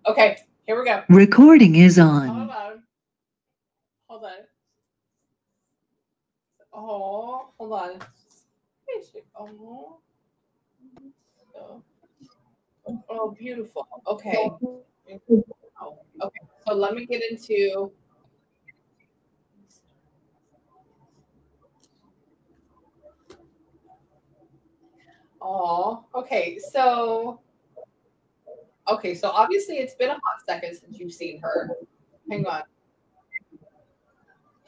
Okay, here we go. Recording is on. Hold on. Hold on. Oh, hold on. Oh, oh, beautiful. Okay. Oh, okay. So let me get into. Oh, okay. So obviously it's been a hot second since you've seen her. Hang on.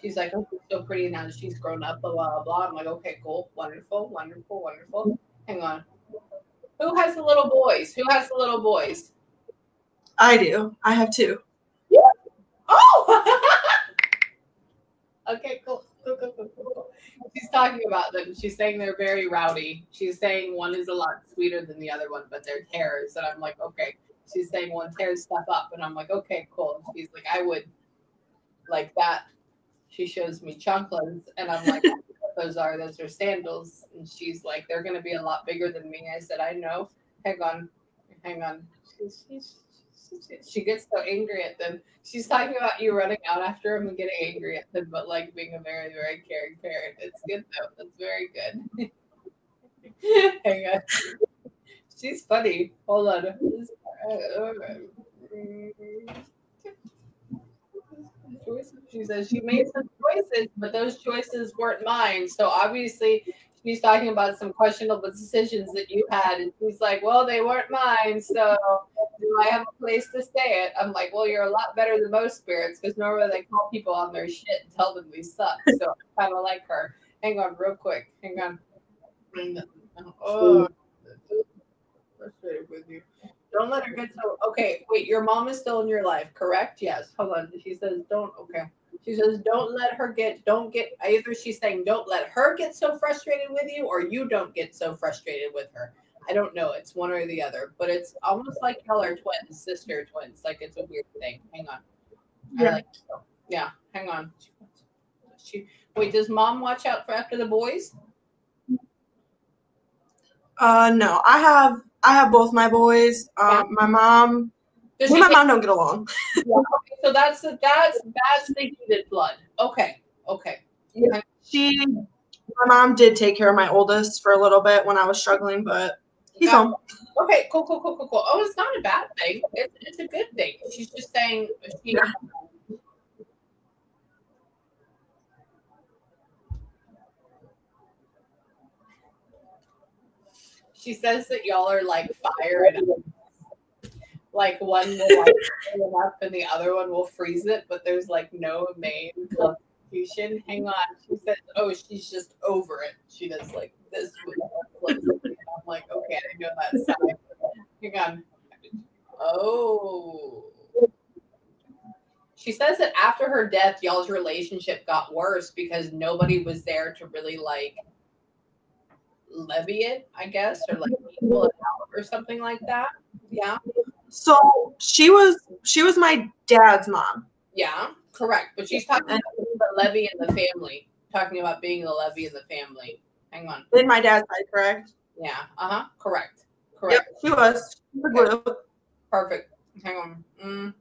She's like, oh, she's so pretty now that she's grown up, blah, blah, blah. I'm like, okay, cool, wonderful, wonderful, wonderful. Hang on. Who has the little boys? Who has the little boys? I do. I have 2. Yeah. Oh! Okay, cool. Cool. She's talking about them. She's saying they're very rowdy. She's saying one is a lot sweeter than the other one, but they're tears. And I'm like, okay. She's saying one tears stuff up. And I'm like, okay, cool. And she's like, I would like that. She shows me chocolates. And I'm like, those are sandals. And she's like, they're going to be a lot bigger than me. I said, I know. Hang on. She gets so angry at them. She's talking about you running out after him and getting angry at them, but like being a very, very caring parent. It's good though. That's very good. Hang on. She's funny. Hold on. She says she made some choices, but those choices weren't mine. So obviously she's talking about some questionable decisions that you had. And she's like, well, they weren't mine. So do I have a place to stay at? I'm like, well, you're a lot better than most spirits because normally they call people on their shit and tell them we suck. So I kind of like her. Hang on real quick. Hang on. Oh, frustrated with you. Don't let her get so. Okay, wait. Your mom is still in your life, correct? Yes. Hold on. She says, don't. Okay. She says, don't let her get. Don't get. Either she's saying, don't let her get so frustrated with you, or you don't get so frustrated with her. I don't know. It's one or the other, but it's almost like y'all are twins, sister twins. Like it's a weird thing. Hang on. Yeah. I like it. Yeah. Hang on. Wait. Does mom watch out for after the boys? No. I have both my boys. My mom. Me and my mom don't get along. Yeah, okay, so that's the heated blood. Okay. Yeah. My mom did take care of my oldest for a little bit when I was struggling, but he's home. Okay, cool. Oh, it's not a bad thing. It's a good thing. She's just saying she says that y'all are like fire and like one will like fill it up and the other one will freeze it, but there's like no main constitution. Hang on. She says, oh, she's just over it. She does like this with her. I'm like, okay, I know that side. Hang on. Oh. She says that after her death, y'all's relationship got worse because nobody was there to really like levy it, I guess, or like equal it out or something like that. Yeah. So she was my dad's mom. Yeah, correct. But she's talking about the levy in the family. Talking about being the levy in the family. Hang on. In my dad's side, correct? Yeah. Correct. Yep, she was. Okay. Perfect. Hang on.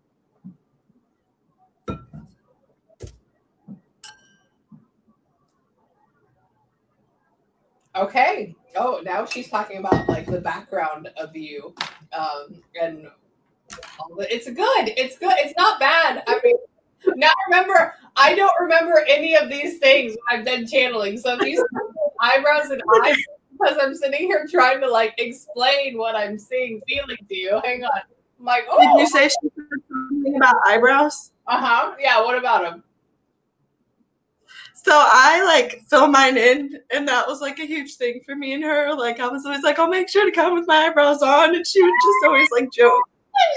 Okay. Oh, now she's talking about like the background of you, and it's good. It's good. It's not bad. I mean, now remember, I don't remember any of these things when I've done channeling. So these eyebrows and eyes, because I'm sitting here trying to like explain what I'm seeing, feeling to you. Hang on. I'm like, oh. Did you say she said something about eyebrows? Yeah. What about them? So I like fill mine in, and that was like a huge thing for me and her. Like I was always like, I'll make sure to come with my eyebrows on, and she would just always like joke.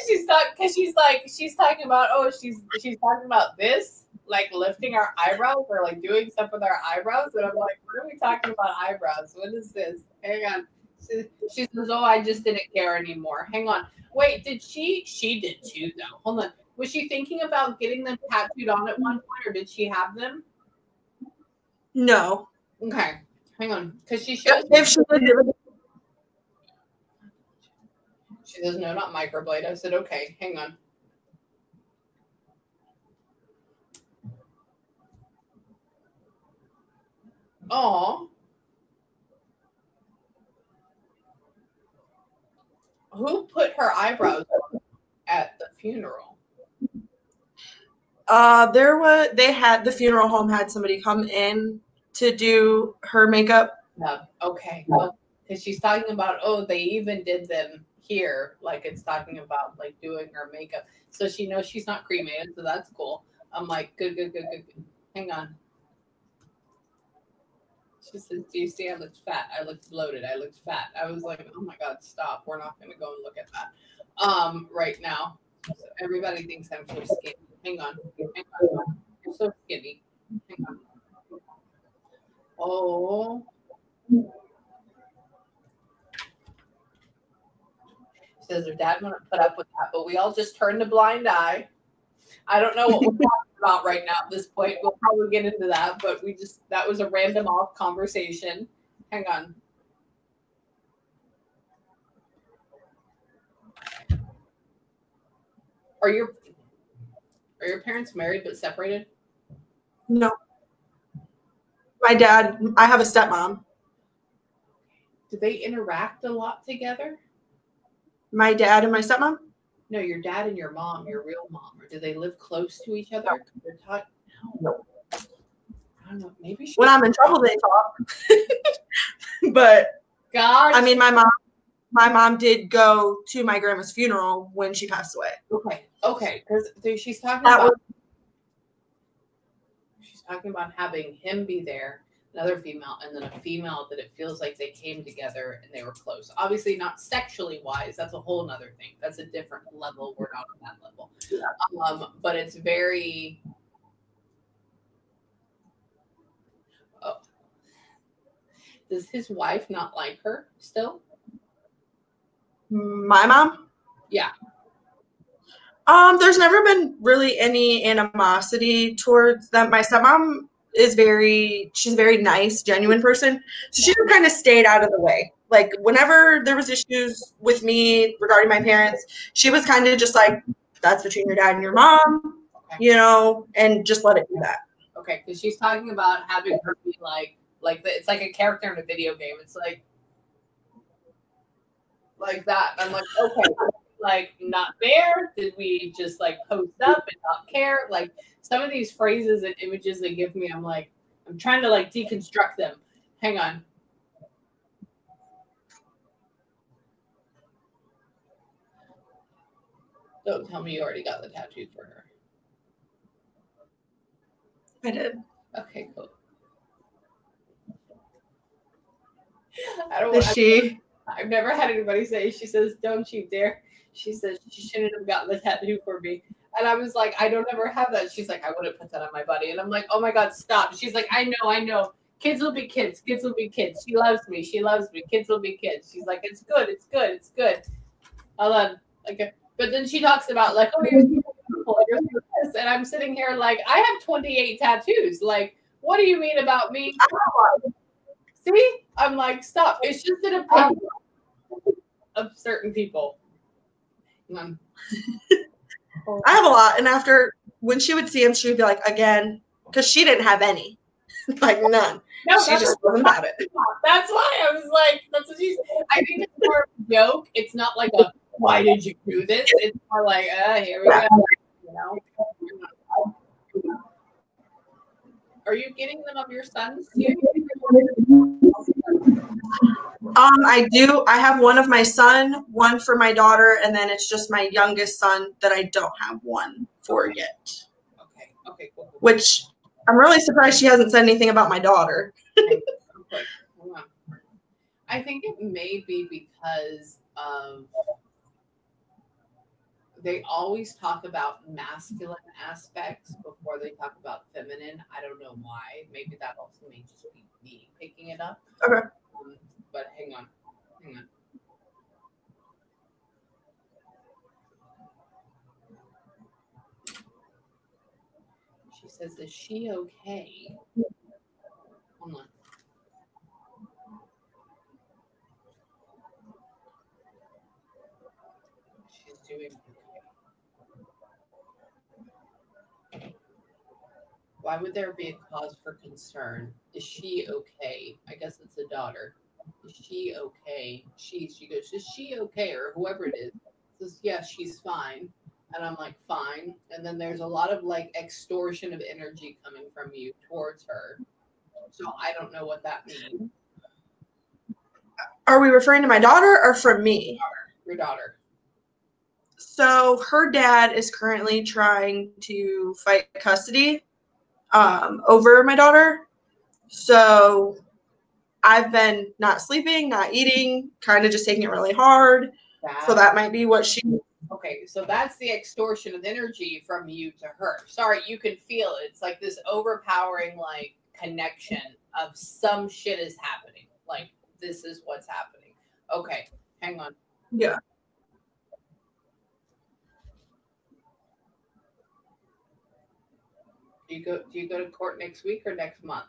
She's talking about she's talking about this, like lifting our eyebrows or like doing stuff with our eyebrows, and I'm like, what are we talking about eyebrows? What is this? Hang on. She says, oh, I just didn't care anymore. Hang on. Wait, did she did too though? Hold on. Was she thinking about getting them tattooed on at one point, or did she have them? No. Okay. Hang on. Because she shows if she did it. She says, no, not microblade. I said, okay, hang on. Oh, who put her eyebrows on at the funeral? The funeral home had somebody come in to do her makeup. Yeah. Okay. Well, because she's talking about, oh, they even did them here. Like it's talking about like doing her makeup. So she knows she's not cremated, so that's cool. I'm like, good, good, good, good, good. Hang on. She says, do you see I looked fat? I looked bloated. I looked fat. I was like, oh my God, stop. We're not gonna go and look at that. Right now. So everybody thinks I'm so skinny. Hang on. Hang on. You're so skinny. Hang on. Oh. Says her dad wouldn't put up with that, but we all just turned a blind eye. I don't know what we're talking about right now at this point. We'll probably get into that, but that was a random off conversation. Hang on. Are your parents married but separated? No. I have a stepmom. Do they interact a lot together? My dad and my stepmom? No, your dad and your mom, your real mom. Or do they live close to each other? They're no. I don't know. Maybe when I'm in trouble, they talk. But God, I mean, my mom did go to my grandma's funeral when she passed away. Okay, because she's talking about having him be there, another female, and then a female that it feels like they came together and they were close. Obviously, not sexually wise. That's a whole nother thing. That's a different level. We're not on that level. But it's very. Oh. Does his wife not like her still? My mom? Yeah. There's never been really any animosity towards them. My stepmom she's a very nice, genuine person. So she kind of stayed out of the way. Like whenever there was issues with me regarding my parents, she was kind of just like, that's between your dad and your mom, and just let it do that. Okay, because she's talking about having her be like it's like a character in a video game. It's like that. I'm like, okay, like not there. Did we just like post up and not care? Like some of these phrases and images they give me, I'm like, I'm trying to like deconstruct them. Hang on. Don't tell me you already got the tattoo for her. I did. Okay, cool. I've never had anybody say, she says, don't you dare. She says she shouldn't have gotten the tattoo for me. And I was like, I don't ever have that. She's like, I wouldn't put that on my body. And I'm like, oh my God, stop. She's like, I know. Kids will be kids. Kids will be kids. She loves me. Kids will be kids. She's like, it's good. Hold on. Okay. But then she talks about like, oh, you're beautiful. And I'm sitting here like, I have 28 tattoos. Like, what do you mean about me? See? I'm like, stop. It's just an opinion of certain people. I have a lot. And when she would see him, she would be like, again, because she didn't have any. Like none. No, she just wasn't about it. That's why I was like, that's what she's. I think it's more of a joke. It's not like a, why did you do this? It's more like, here we go. Are you getting them of your sons? I do. I have one of my son, one for my daughter, and then it's just my youngest son that I don't have one for yet. Okay, cool. Which I'm really surprised she hasn't said anything about my daughter. Okay, hold on. I think it may be because they always talk about masculine aspects before they talk about feminine. I don't know why. Maybe that also may just be me picking it up. Okay. But hang on. She says, is she okay? Hold on. She's doing okay. Why would there be a cause for concern? Is she okay? I guess it's a daughter. Is she okay? She goes, is she okay? Or whoever it is says, yeah, she's fine. And I'm like, fine. And then there's a lot of like extortion of energy coming from you towards her. So I don't know what that means. Are we referring to my daughter or from me? Your daughter. So her dad is currently trying to fight custody over my daughter. So I've been not sleeping, not eating, kind of just taking it really hard. So that might be what she. Okay, so that's the extortion of energy from you to her. Sorry, you can feel it. It's like this overpowering like connection of some shit is happening. Like this is what's happening. Okay, hang on. Yeah. Do you go to court next week or next month?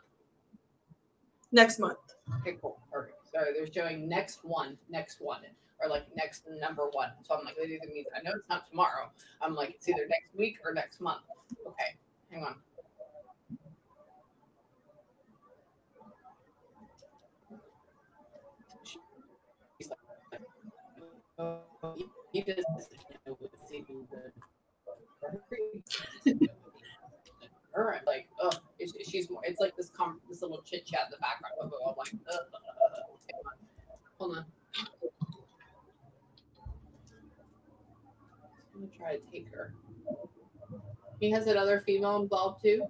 Next month. Okay, cool. Perfect. Sorry, they're showing next one, or like next number one. So I'm like, that either means I know it's not tomorrow. I'm like, it's either next week or next month. Okay, hang on. She's like, oh, he doesn't know what's even good. Her, like, oh, she's more. It's like this little chit chat in the background. I'm like, hold on. I'm gonna try to take her. He has another female involved too.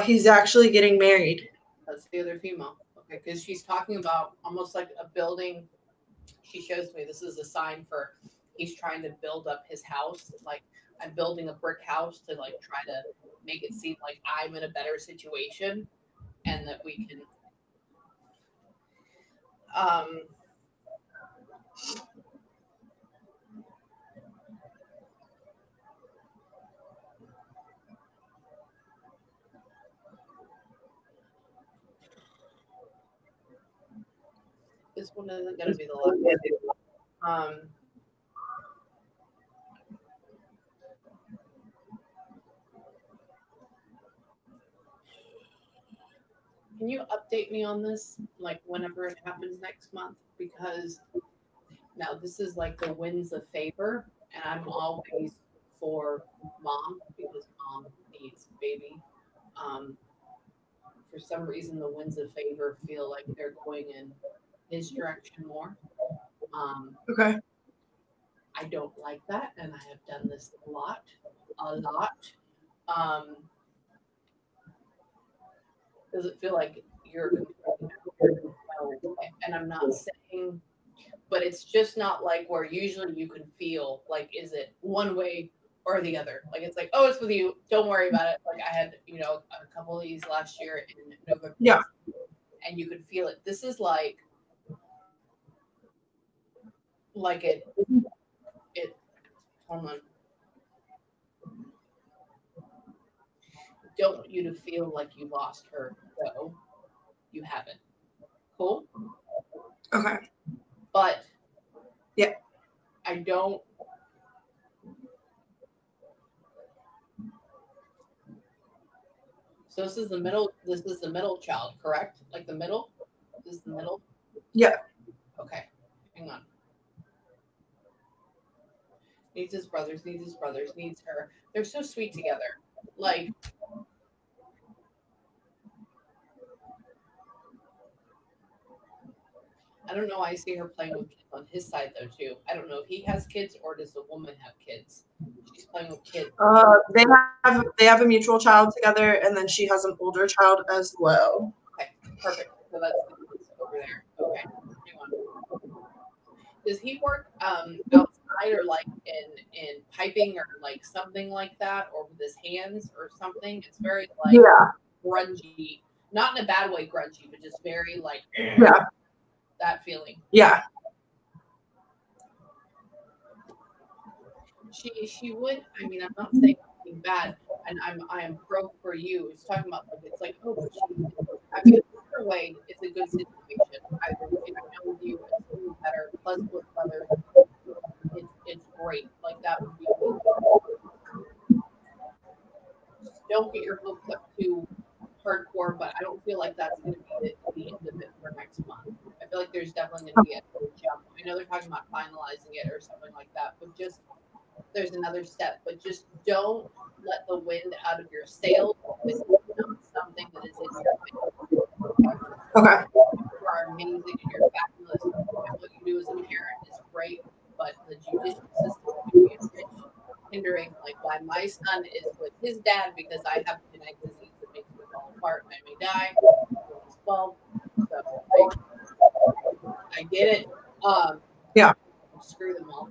He's actually getting married. That's the other female. Okay, because she's talking about almost like a building. She shows me this is a sign for he's trying to build up his house. Like I'm building a brick house to like try to make it seem like I'm in a better situation and that we can this one isn't gonna be the last. Can you update me on this, like whenever it happens next month? Because now this is like the winds of favor, and I'm always for mom because mom needs baby. For some reason, the winds of favor feel like they're going in his direction more. Okay. I don't like that, and I have done this a lot. Does it feel like you're and I'm not saying, but it's just not like where usually you can feel like, is it one way or the other? Like it's like, oh, it's with you. Don't worry about it. Like I had, a couple of these last year in November. Yeah. And you could feel it. This is like it. Hold on. Don't want you to feel like you lost her, though. You haven't. Cool. Okay. But yeah, I don't. So this is the middle. This is the middle child, correct? Like the middle. This is the middle. Yeah. Okay. Hang on. Needs his brothers. Needs his brothers. Needs her. They're so sweet together. Like. I don't know why I see her playing with kids on his side though too. I don't know if he has kids or does the woman have kids. She's playing with kids. They have a mutual child together, and then she has an older child as well. Okay, perfect. So that's over there. Okay, hang on. Does he work outside or like in piping or like something like that, or with his hands or something? It's very like grungy, not in a bad way, grungy, but just very like that feeling. Yeah. She would. I mean, I'm not saying anything bad, and I am pro for you. It's talking about like it's like, oh, but I mean, either way, it's a good situation. Either if I know you, it's better. Plus with others, it's great. Like that would be. feel like there's definitely going to be a jump. I know they're talking about finalizing it or something like that, but just there's another step. But just don't let the wind out of your sails. This is not something that is in your mind. Okay. You are amazing and you're fabulous. And what you do as a parent is great, but the judicial system can be a bitch, hindering like why my son is with his dad because I have a genetic disease that makes me fall apart and I may die. He's 12, so I get it. Yeah. Screw them all.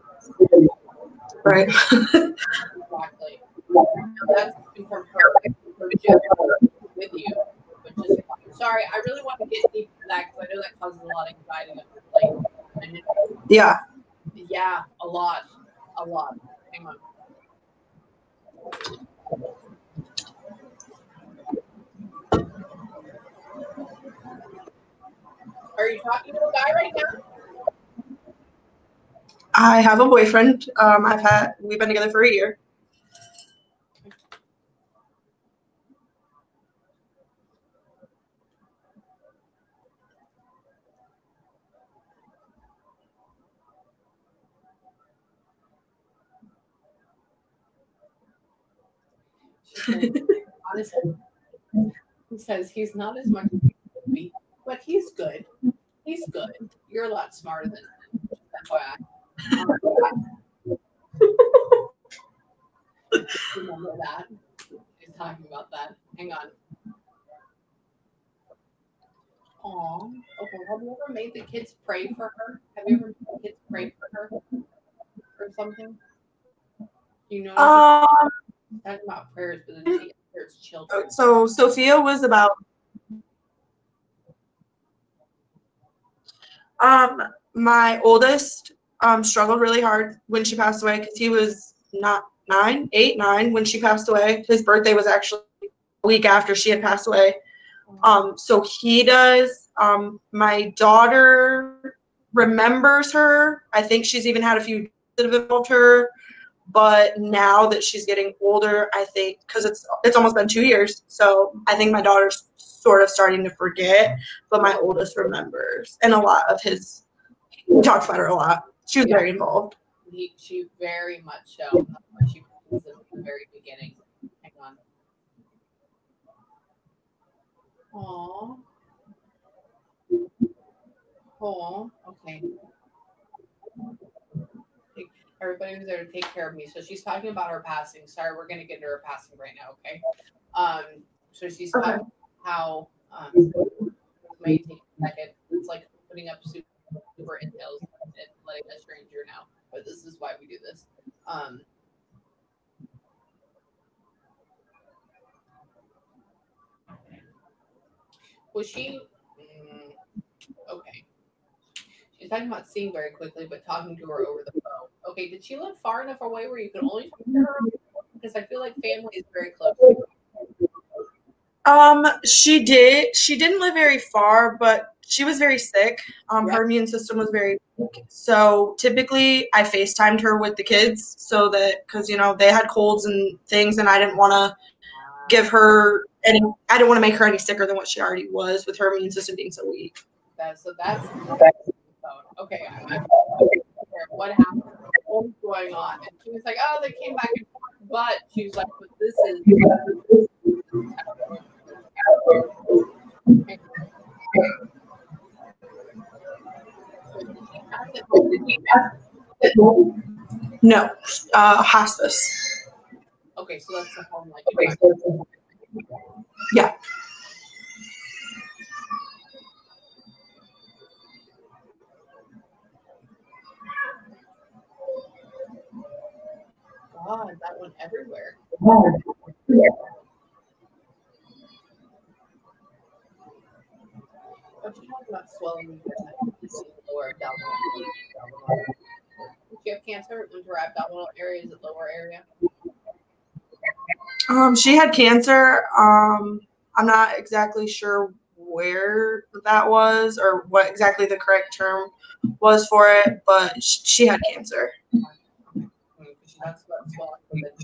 Right. Exactly. Now that's coming from her. From Jen with you. But just sorry, I really want to get deep into that because I know that causes a lot of anxiety. Like, Yeah. yeah, a lot. A lot. Hang on. Are you talking to a guy right now? I have a boyfriend. We've been together for a year. Honestly, he says he's not as much as he could be, but he's good. He's good. You're a lot smarter than him. FYI. Remember that. He's talking about that. Hang on. Aw. Okay. Have you ever made the kids pray for her? Have you ever made the kids pray for her or something? You know, talking about prayers, but then she answers children. So Sophia was about my oldest struggled really hard when she passed away because he was not 9 when she passed away. His birthday was actually a week after she had passed away. So he does. My daughter remembers her. I think she's even had a few that have involved her. But now that she's getting older, I think because it's almost been 2 years, so I think my daughter's sort of starting to forget. But my oldest remembers, and a lot of his. We talked about her a lot. She was very involved. She very much so. She was in the very beginning. Hang on. Aww. Aw. Okay. Everybody was there to take care of me. So she's talking about her passing. Sorry, we're gonna get into her passing right now, okay? So she's talking how may take a second. It's like putting up super entails and letting a stranger know. But this is why we do this. Was she okay? She's talking about seeing very quickly, but talking to her over the phone. Okay, did she live far enough away where you could only talk to her? Because I feel like family is very close. She did. She didn't live very far, but she was very sick. Her immune system was very weak. So typically I FaceTimed her with the kids so that, because, they had colds and things, and I didn't want to give her any, I didn't want to make her any sicker than what she already was with her immune system being so weak. That's okay. What happened? What was going on? And she was like, "Oh, they came back and forth," but she was like, "But this is." No, hospice. Okay, so that's the home like. Yeah. God, that went everywhere. Yeah. But you're talking about swelling in the lower abdominal. If you have cancer in her abdominal area, is it lower area? She had cancer. I'm not exactly sure where that was or what exactly the correct term was for it, but she had cancer. She talks about swelling from it.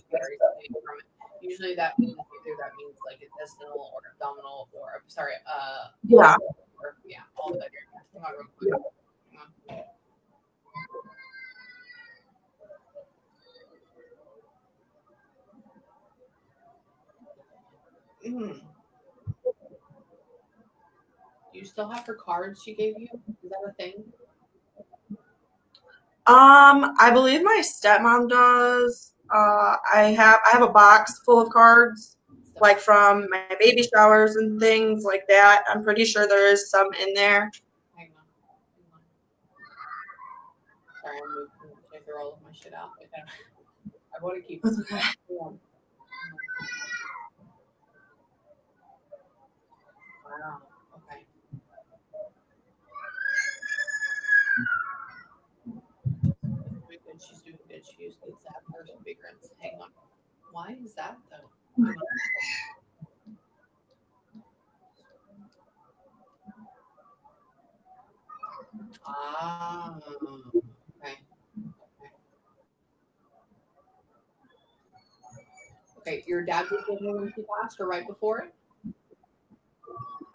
Usually that means like intestinal or abdominal or yeah. Or, yeah, all the area. Hang on real quick. You still have her cards she gave you? Is that a thing? I believe my stepmom does. I have a box full of cards, like from my baby showers and things like that. I'm pretty sure there is some in there. Hang on. Sorry, I'm moving. I throw all of my shit out. I want to keep it. Okay. Wow. Okay. She's doing good. She just needs that first big rinse. Hang on. Why is that though? Ah. Okay. Okay. Your dad was with her when she passed, or right before it?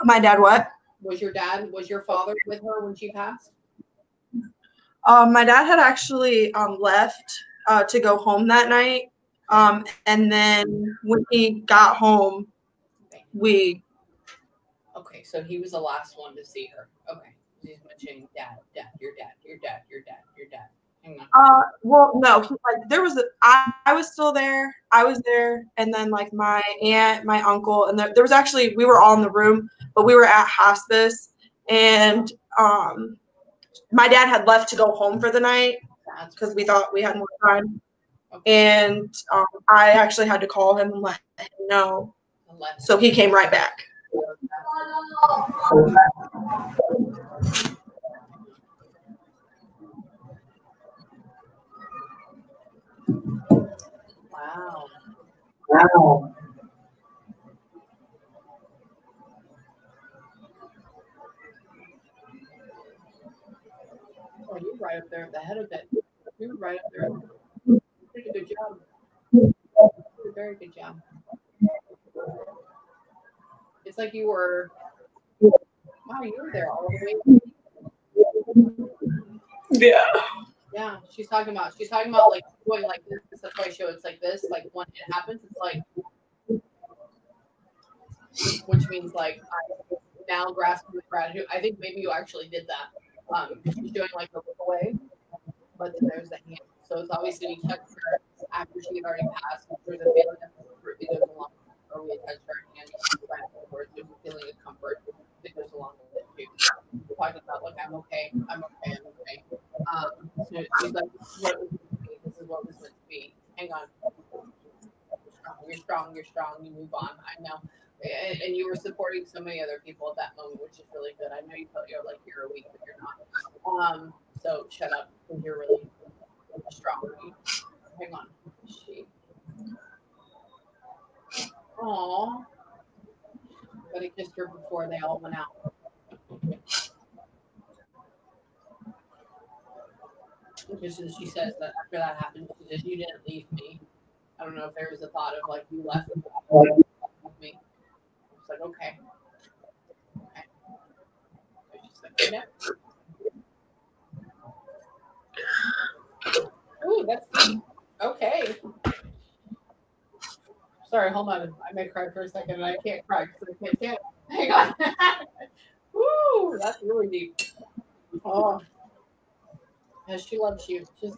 My dad what? Was your father with her when she passed? My dad had actually left to go home that night. And then when he got home, we. Okay, so he was the last one to see her. Okay. He's mentioning your dad. Hang on. Well, no, there was I was still there. I was there, and then like my aunt, my uncle, and there was actually we were all in the room, but we were at hospice, and my dad had left to go home for the night because we thought we had more time, and I actually had to call him and let him know, so he came right back. Wow. Oh, you're right up there at the head of it. You were right up there. You did a good job. You did a very good job. It's like you were. Wow, you were there all the way. Yeah. Yeah, she's talking about like going like this. That's why I show it's like this. Like when it happens, it's like, which means like I'm now grasping with gratitude. I think maybe you actually did that. She's doing like the look away, but then there's the hand. So it's obviously we touched her after she had already passed. There's a feeling of comfort that goes along with it, or we had touched her hand right afterwards. There's a feeling of comfort that goes along with it too. We're talking about like I'm okay. So she's like, this is what it was meant to be. This is what was meant to be. Hang on. You're strong. You move on. I know. And you were supporting so many other people at that moment, which is really good. I know you felt you're like you're weak, but you're not. So shut up because you're really strong. Hang on. Aww. But I kissed her before they all went out. Because she says that after that happened, she says, you didn't leave me. I don't know if there was a thought of like you left me. It's like, okay. She's like, no. Ooh, that's deep. Okay. Sorry, hold on. I may cry for a second and I can't cry because I can't. Hang on. Woo, that's really deep. Oh. Yeah, she loves you. Just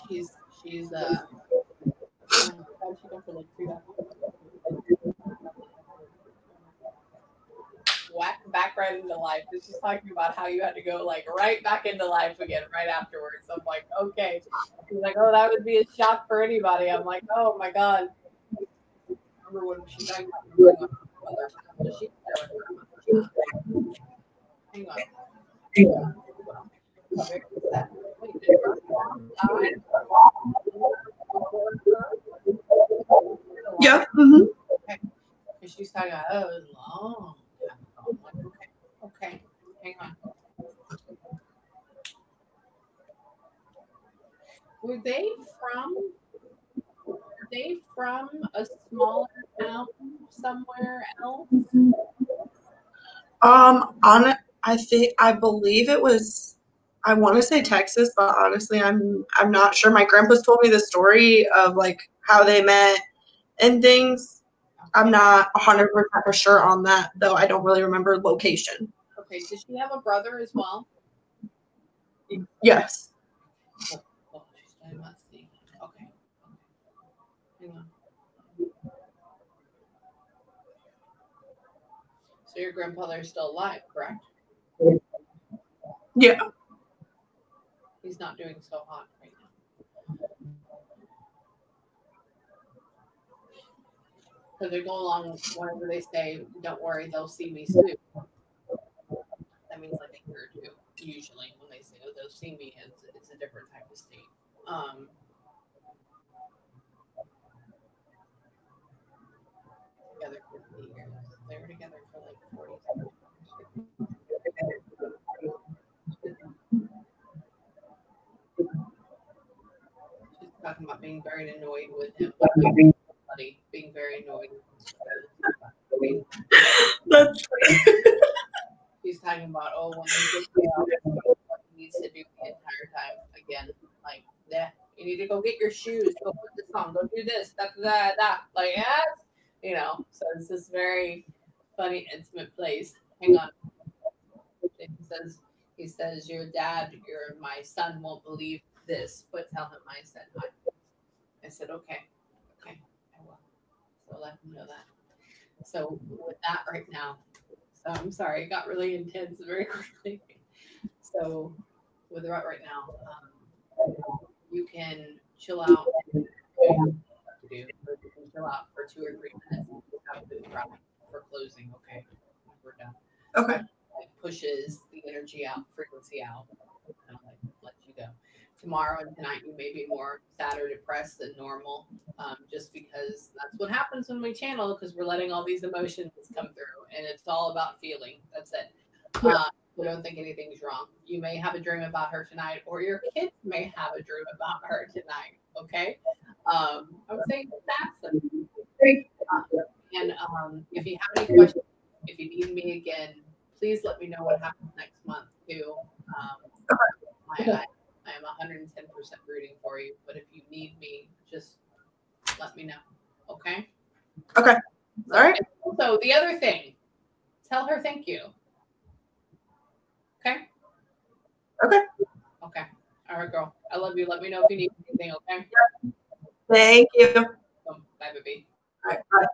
she's she go for like 3 whack back right into life. It's just talking about how you had to go like right back into life again right afterwards. I'm like, okay. She's like, oh, that would be a shock for anybody. I'm like, oh my god. Remember when she talking about hang on. Yeah. Mm-hmm. Okay. She's talking about, oh, it was long. I'm like, okay. Hang on. Were they from a smaller town somewhere else? I believe it was, I want to say Texas, but honestly, I'm not sure. My grandpa's told me the story of like how they met and things. I'm not 100% for sure on that, though. I don't really remember location. Okay. Does she have a brother as well? Yes. Oh, she's talking about Steve. Okay. Hang on. So your grandfather is still alive, correct? Yeah. He's not doing so hot right now. Because they go along whenever they say, "Don't worry, they'll see me soon." That means like a year or two. Usually, when they say, "Oh, they'll see me," it's a different type of state. Together 50 years. They were together for like 40 years. She's talking about being very annoyed with him. Being very annoyed. That's She's talking about, oh, when he gets out, what he needs to do the entire time. Again, like that. You need to go get your shoes. Go put this on. Go do this. Da. Like, yes. You know, so it's this very funny, intimate place. Hang on. He says, your dad, my son won't believe this, but tell him I said hi. I said, okay, I will. So let him know that. So with that right now, so I'm sorry, it got really intense very quickly. So with that right now, you can chill out and do what to do. You can chill out for 2 or 3 minutes and just have a good cry for closing. Okay, we're done. okay. Like pushes the energy out, frequency out, kind of like let you go. Tomorrow and tonight, you may be more sad or depressed than normal, just because that's what happens when we channel, because we're letting all these emotions come through, and it's all about feeling. That's it. We don't think anything's wrong. You may have a dream about her tonight, or your kids may have a dream about her tonight. Okay, I would say that's it. And if you have any questions, if you need me again, please let me know what happens next month too. I am 110% rooting for you, but if you need me, just let me know. Okay? Okay. All right. So the other thing, tell her thank you. Okay? Okay. Okay. All right, girl. I love you. Let me know if you need anything, okay? Thank you. Bye, baby. All right. Bye.